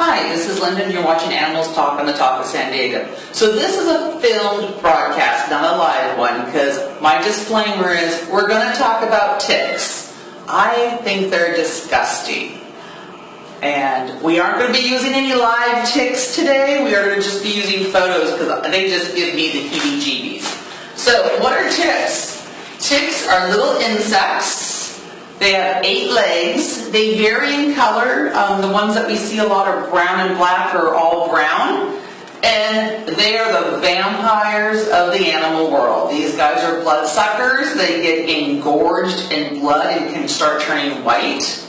Hi, this is Linda and you're watching Animals Talk on the Talk of San Diego. So this is a filmed broadcast, not a live one, because my disclaimer is we're going to talk about ticks. I think they're disgusting. And we aren't going to be using any live ticks today. We are going to just be using photos because they just give me the heebie-jeebies. So what are ticks? Ticks are little insects. They have 8 legs. They vary in color. The ones that we see a lot are brown and black or all brown. And they are the vampires of the animal world. These guys are bloodsuckers. They get engorged in blood and can start turning white.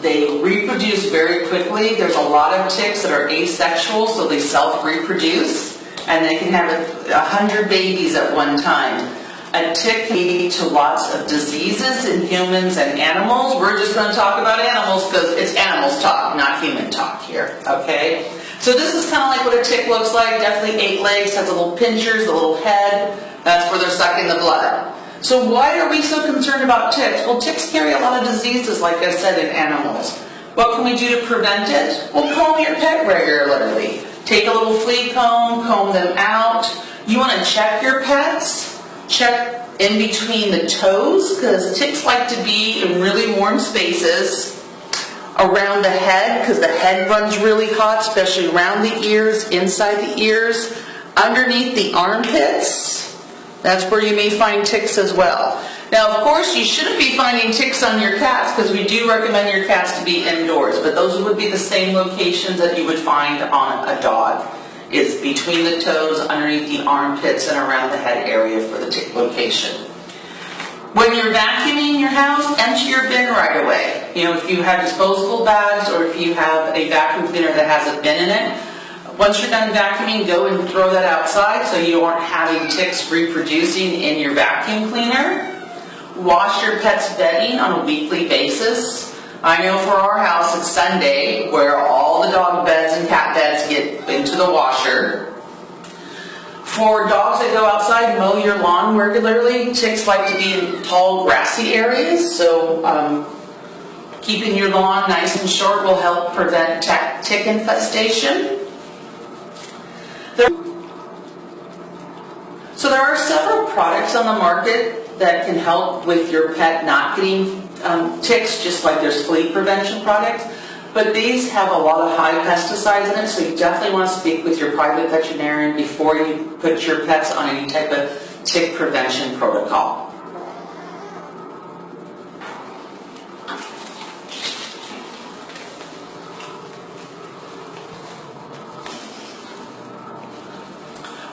They reproduce very quickly. There's a lot of ticks that are asexual, so they self-reproduce. And they can have 100 babies at one time. A tick can lead to lots of diseases in humans and animals. We're just going to talk about animals because it's animals talk, not human talk here, okay? So this is kind of like what a tick looks like. Definitely 8 legs, has the little pinchers, the little head. That's where they're sucking the blood. So why are we so concerned about ticks? Well, ticks carry a lot of diseases, like I said, in animals. What can we do to prevent it? Well, comb your pet regularly. Take a little flea comb them out. You want to check your pets. Check in between the toes because ticks like to be in really warm spaces. Around the head because the head runs really hot, especially around the ears, inside the ears. Underneath the armpits, that's where you may find ticks as well. Now, of course, you shouldn't be finding ticks on your cats because we do recommend your cats to be indoors, but those would be the same locations that you would find on a dog. Is between the toes, underneath the armpits, and around the head area for the tick location. When you're vacuuming your house, empty your bin right away. You know, if you have disposable bags or if you have a vacuum cleaner that has a bin in it, once you're done vacuuming, go and throw that outside so you aren't having ticks reproducing in your vacuum cleaner. Wash your pet's bedding on a weekly basis. I know for our house it's Sunday where all the dog beds and cat beds get into the washer. For dogs that go outside, mow your lawn regularly. Ticks like to be in tall grassy areas, so keeping your lawn nice and short will help prevent tick infestation. So there are several products on the market that can help with your pet not getting ticks, just like there's flea prevention products. But these have a lot of high pesticides in it, so you definitely want to speak with your private veterinarian before you put your pets on any type of tick prevention protocol.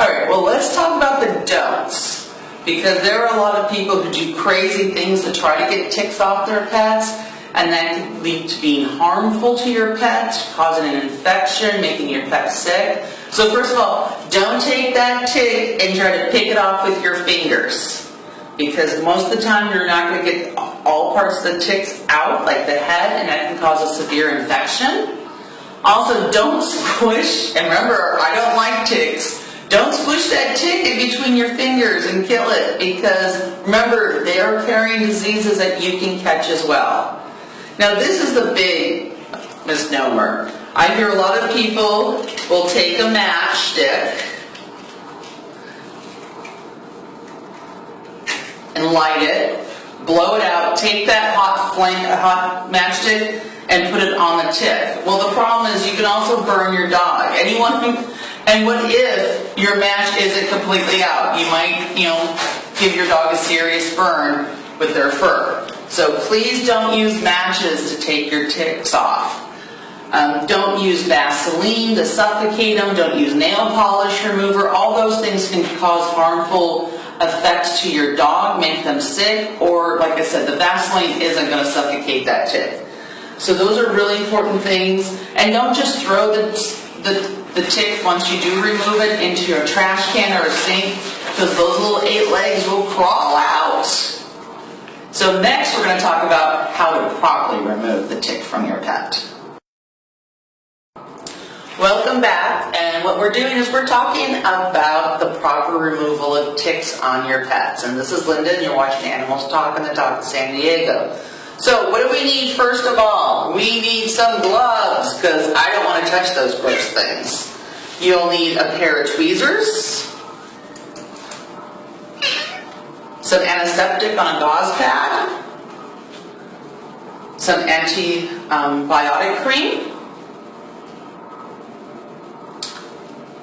Alright, well let's talk about the don'ts. Because there are a lot of people who do crazy things to try to get ticks off their pets, and that can lead to being harmful to your pet, causing an infection, making your pet sick. So first of all, don't take that tick and try to pick it off with your fingers. Because most of the time you're not going to get all parts of the ticks out, like the head, and that can cause a severe infection. Also, don't squish, and remember, I don't like ticks. Don't squish that tick in between your fingers and kill it because remember, they are carrying diseases that you can catch as well. Now this is the big misnomer. I hear a lot of people will take a matchstick and light it, blow it out, take that hot matchstick and put it on the tick. Well, the problem is you can also burn your dog. And what if your match isn't completely out? You might, give your dog a serious burn with their fur. So please don't use matches to take your ticks off. Don't use Vaseline to suffocate them. Don't use nail polish remover. All those things can cause harmful effects to your dog, make them sick, or like I said, the Vaseline isn't going to suffocate that tick. So those are really important things. And don't just throw the tick, once you do remove it, into your trash can or a sink, because those little 8 legs will crawl out. So next we're going to talk about how to properly remove the tick from your pet. Welcome back, and what we're doing is we're talking about the proper removal of ticks on your pets. And this is Linda, and you're watching Animals Talk on the Talk of San Diego. So what do we need first of all? We need some gloves because I don't want to touch those gross things. You'll need a pair of tweezers, some antiseptic on a gauze pad, some antibiotic cream,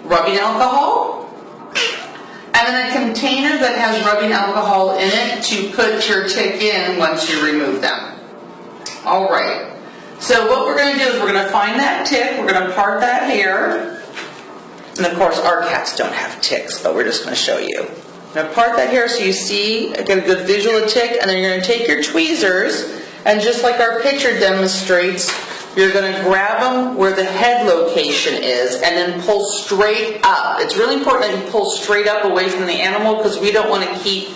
rubbing alcohol, and then a container that has rubbing alcohol in it to put your tick in once you remove them. Alright, so what we're going to do is we're going to find that tick, we're going to part that hair, and of course our cats don't have ticks, but we're just going to show you. I'm going to part that hair so you see, get a good visual of tick, and then you're going to take your tweezers, and just like our picture demonstrates, you're going to grab them where the head location is and then pull straight up. It's really important that you pull straight up away from the animal because we don't want to keep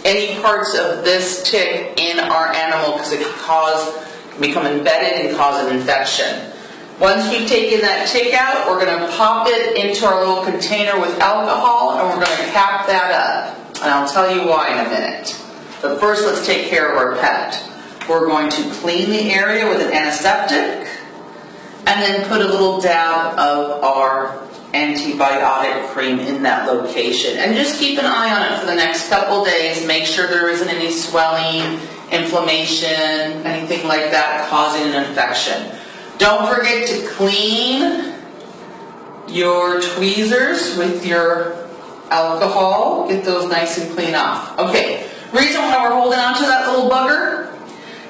any parts of this tick in our animal because it can become embedded and cause an infection. Once we've taken that tick out, we're going to pop it into our little container with alcohol and we're going to cap that up. And I'll tell you why in a minute. But first let's take care of our pet. We're going to clean the area with an antiseptic and then put a little dab of our antibiotic cream in that location. And just keep an eye on it for the next couple days. Make sure there isn't any swelling, inflammation, anything like that causing an infection. Don't forget to clean your tweezers with your alcohol. Get those nice and clean off. Okay, reason why we're holding on to that little bugger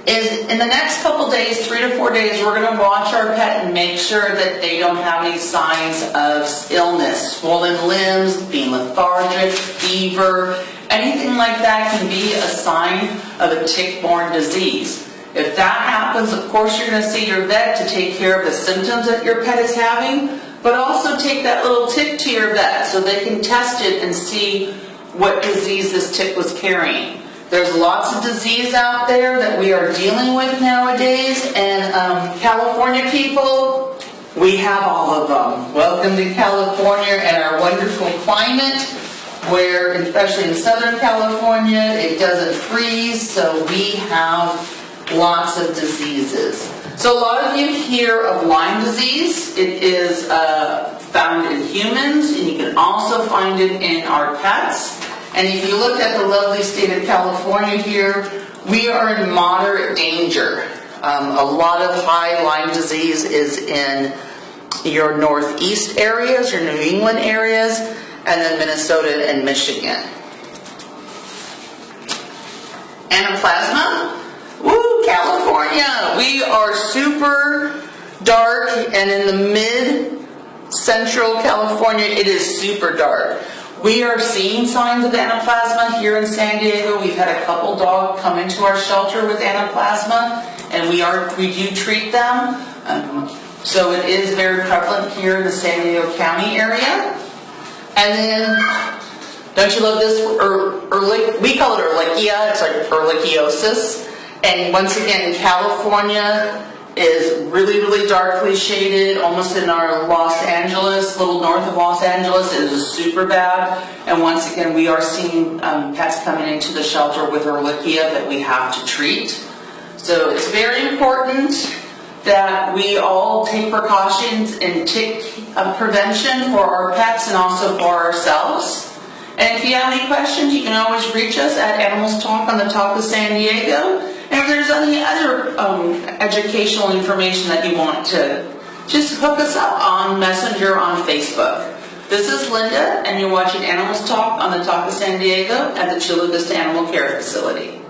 is in the next couple days, 3 to 4 days, we're going to watch our pet and make sure that they don't have any signs of illness, swollen limbs, being lethargic, fever, anything like that can be a sign of a tick-borne disease. If that happens, of course, you're going to see your vet to take care of the symptoms that your pet is having, but also take that little tick to your vet so they can test it and see what disease this tick was carrying. There's lots of disease out there that we are dealing with nowadays, and California people, we have all of them. Welcome to California and our wonderful climate, where, especially in Southern California, it doesn't freeze, so we have lots of diseases. So a lot of you hear of Lyme disease. It is found in humans, and you can also find it in our pets. And if you look at the lovely state of California here, we are in moderate danger. A lot of high Lyme disease is in your northeast areas, your New England areas, and then Minnesota and Michigan. Anaplasma? Woo, California! We are super dark, and in the mid-central California, it is super dark. We are seeing signs of anaplasma here in San Diego. We've had a couple dogs come into our shelter with anaplasma, and we do treat them. So it is very prevalent here in the San Diego County area. And then, don't you love this? We call it Ehrlichia. It's like ehrlichiosis. And once again, California is really, really darkly shaded, almost in our Los Angeles, a little north of Los Angeles. It is super bad. And once again, we are seeing pets coming into the shelter with Ehrlichia that we have to treat. So it's very important that we all take precautions in tick prevention for our pets and also for ourselves. And if you have any questions, you can always reach us at Animals Talk on the Talk of San Diego. And if there's any other educational information that you want to, just hook us up on Messenger on Facebook. This is Linda, and you're watching Animals Talk on the Talk of San Diego at the Chula Vista Animal Care Facility.